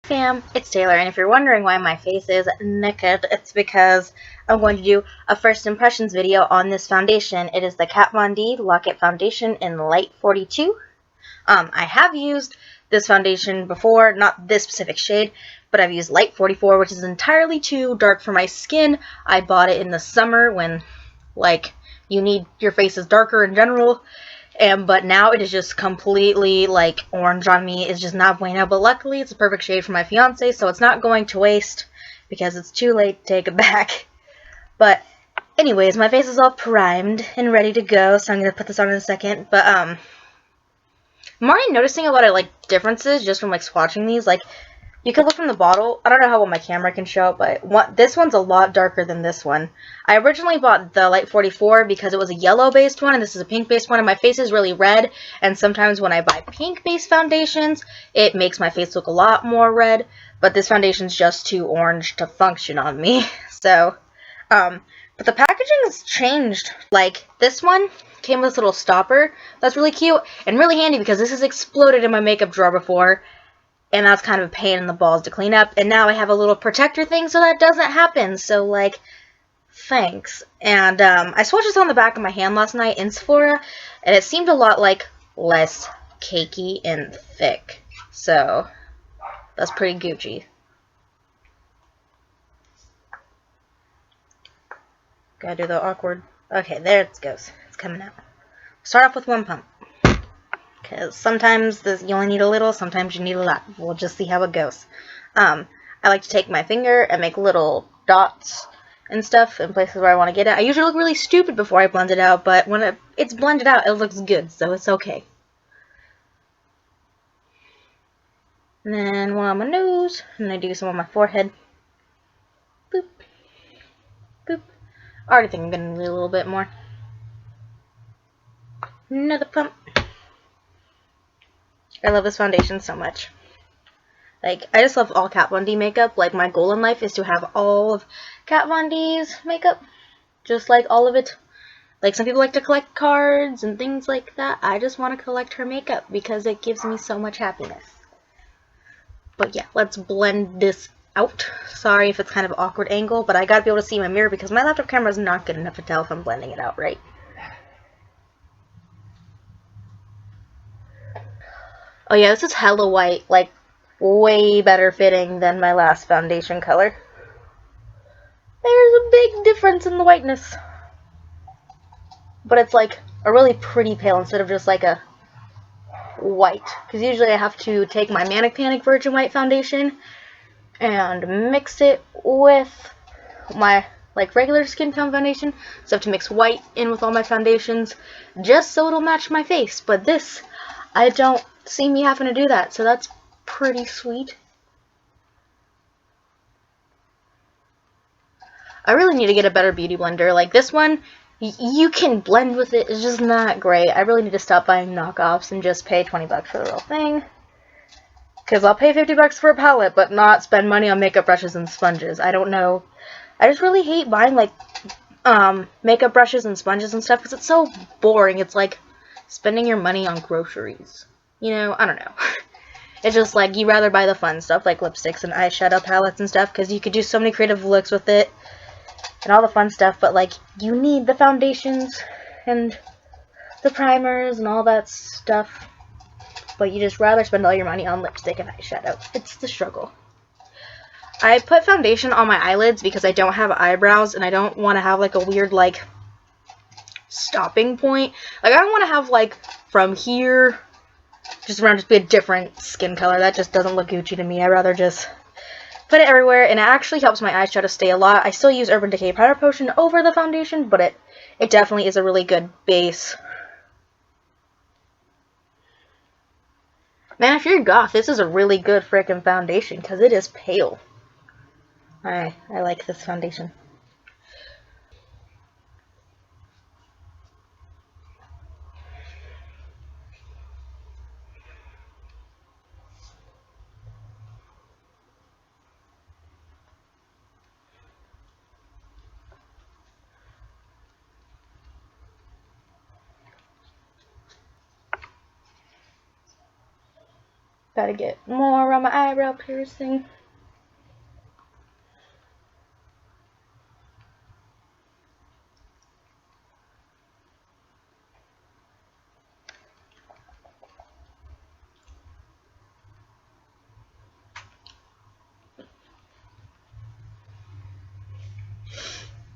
Fam, it's Taylor, and if you're wondering why my face is naked, it's because I'm going to do a first impressions video on this foundation. It is the Kat Von D Lock It Foundation in Light 42. I have used this foundation before, not this specific shade, but I've used Light 44, which is entirely too dark for my skin. I bought it in the summer when, like, you need your face is darker in general. But now it is just completely, like, orange on me. It's just not bueno. But luckily, it's a perfect shade for my fiance, so it's not going to waste because it's too late to take it back. But anyways, my face is all primed and ready to go, so I'm going to put this on in a second. But, I'm already noticing a lot of, like, differences just from, like, swatching these. Like, you can look from the bottle. I don't know how well my camera can show it, but this one's a lot darker than this one. I originally bought the Light 44 because it was a yellow-based one, and this is a pink-based one, and my face is really red, and sometimes when I buy pink-based foundations, it makes my face look a lot more red, but this foundation's just too orange to function on me. So, but the packaging has changed. Like, this one came with this little stopper. That's really cute and really handy because this has exploded in my makeup drawer before, and that's kind of a pain in the balls to clean up. And now I have a little protector thing so that doesn't happen. So, like, thanks. And I swatched this on the back of my hand last night in Sephora, and it seemed a lot, like, less cakey and thick. So, that's pretty Gucci. Gotta do the awkward. Okay, there it goes. It's coming out. Start off with one pump. Because sometimes you only need a little, sometimes you need a lot. We'll just see how it goes. I like to take my finger and make little dots and stuff in places where I want to get it. I usually look really stupid before I blend it out, but when it's blended out, it looks good, so it's okay. And then one on my nose, and I do some on my forehead. Boop. Boop. I already think I'm going to need a little bit more. Another pump. I love this foundation so much. Like, I just love all Kat Von D makeup. Like, my goal in life is to have all of Kat Von D's makeup. Just like all of it. Like, some people like to collect cards and things like that. I just want to collect her makeup because it gives me so much happiness. But yeah, let's blend this out. Sorry if it's kind of an awkward angle, but I gotta be able to see my mirror because my laptop camera is not good enough to tell if I'm blending it out right. Oh yeah, this is hella white. Like, way better fitting than my last foundation color. There's a big difference in the whiteness. But it's like a really pretty pale instead of just like a white. Because usually I have to take my Manic Panic Virgin White foundation and mix it with my like regular skin tone foundation. So I have to mix white in with all my foundations just so it'll match my face. But this, I don't see me having to do that. So that's pretty sweet. I really need to get a better beauty blender. Like this one, you can blend with it. It's just not great. I really need to stop buying knockoffs and just pay 20 bucks for the real thing. Because I'll pay 50 bucks for a palette, but not spend money on makeup brushes and sponges. I don't know. I just really hate buying, like, makeup brushes and sponges and stuff because it's so boring. It's like spending your money on groceries. You know, I don't know. It's just like you rather buy the fun stuff like lipsticks and eyeshadow palettes and stuff because you could do so many creative looks with it and all the fun stuff, but like you need the foundations and the primers and all that stuff, but you just rather spend all your money on lipstick and eyeshadow. It's the struggle. I put foundation on my eyelids because I don't have eyebrows and I don't want to have like a weird like stopping point. Like I don't want to have like from here just around just be a different skin color. That just doesn't look Gucci to me. I'd rather just put it everywhere, and it actually helps my eyeshadow stay a lot. I still use Urban Decay Powder Potion over the foundation, but it definitely is a really good base. Man, if you're goth, this is a really good freaking foundation, because it is pale. I like this foundation. Gotta get more on my eyebrow piercing.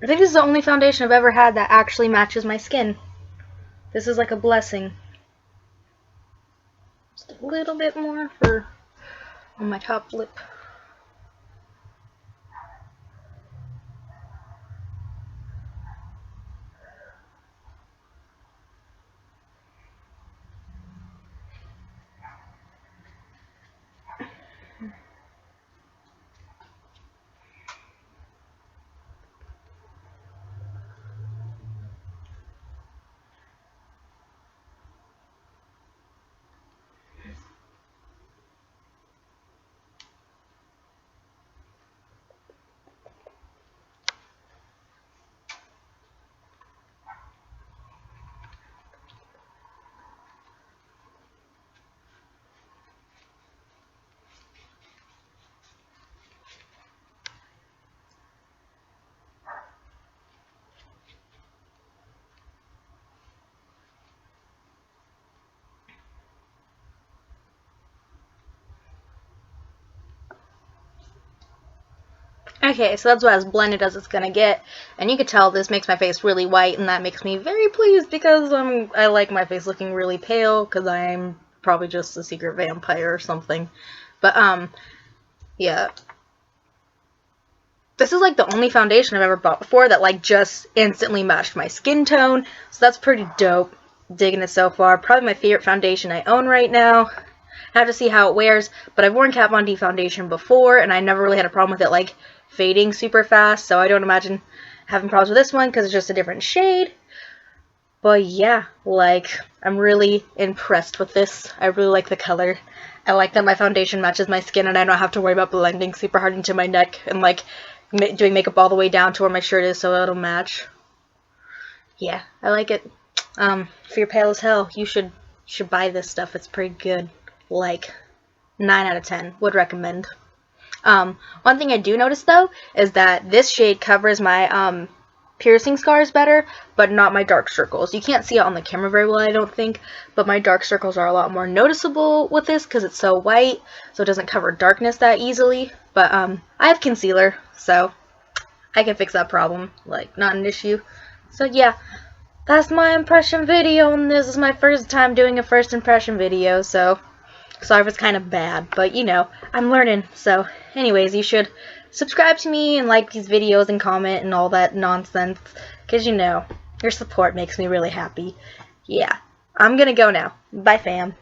I think this is the only foundation I've ever had that actually matches my skin. This is like a blessing. Just a little bit more for on my top lip. Okay, so that's about as blended as it's gonna get, and you can tell this makes my face really white, and that makes me very pleased because I like my face looking really pale because I'm probably just a secret vampire or something. But yeah, this is like the only foundation I've ever bought before that like just instantly matched my skin tone, so that's pretty dope. Digging it so far. Probably my favorite foundation I own right now. I have to see how it wears, but I've worn Kat Von D foundation before, and I never really had a problem with it like fading super fast, so I don't imagine having problems with this one because it's just a different shade. But yeah, like, I'm really impressed with this. I really like the color. I like that my foundation matches my skin and I don't have to worry about blending super hard into my neck and like doing makeup all the way down to where my shirt is so it'll match. Yeah, I like it. If you're pale as hell, you should buy this stuff. It's pretty good. Like 9 out of 10 would recommend. One thing I do notice though is that this shade covers my piercing scars better, but not my dark circles. You can't see it on the camera very well, I don't think, but my dark circles are a lot more noticeable with this because it's so white, so it doesn't cover darkness that easily. But I have concealer, so I can fix that problem, like, not an issue. So yeah, that's my impression video, and this is my first time doing a first impression video, so sorry if it's kind of bad, but you know, I'm learning. So anyways, you should subscribe to me and like these videos and comment and all that nonsense, because you know, your support makes me really happy. Yeah, I'm gonna go now. Bye, fam.